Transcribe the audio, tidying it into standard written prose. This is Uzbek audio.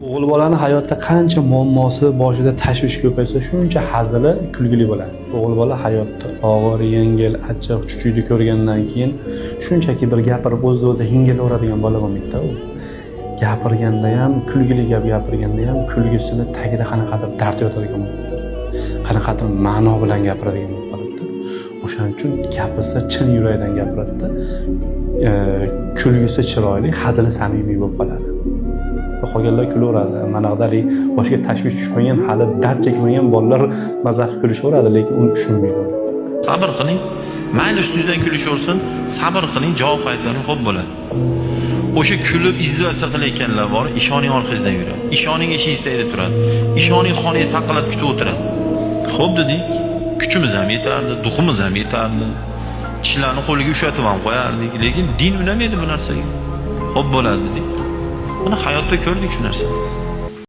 O'g'il bolani hayotda qancha muammosi boshida tashvish ko'paysa, shuncha hazili kulgili bo'ladi. O'g'il bola hayotda og'ir, yengil, achchiq, chuchukni ko'rgandan keyin shunchaki bir gapirib o'zi yengilaveradigan bola bo'lmaydi u. Gapirganda ham, kulgili gap gapirganda ham kulgisini tagida qanaqadir dard yotadigan bo'ladi. Qanaqadir ma'no bilan gapiradigan bo'ladi. O'shaning uchun gapirsa chin yurakdan gapiradi. Kulgisi chiroyli, hazili samimiy bo'lib qoladi. Qolganlar kulaveradi. Manaqdalik boshiga tashvish tushmagan, hali dard chekmagan bolalar mazah qilib kulishaveradi, lekin uni tushunmaydi. Sabr qiling. Mayli ustingizdan kulishaversin, sabr qiling, javob qaytaring, xo'p bo'ladi. O'sha kulib izzatsiya qilayotganlar bor, ishoning orqangizdan yuradi. Ishoning eshigingizda turadi. Ishoning xonangizni taqilab kutib o'tiradi. Xo'p dedik, kuchimiz ham yetardi, duximiz ham yetardi. Tishlarni qo'liga ushlatib ham qo'yardik, lekin din unamaydi bu narsaga. Xo'p bo'ladi dedik. Mana hayotda ko'rdik shu narsani.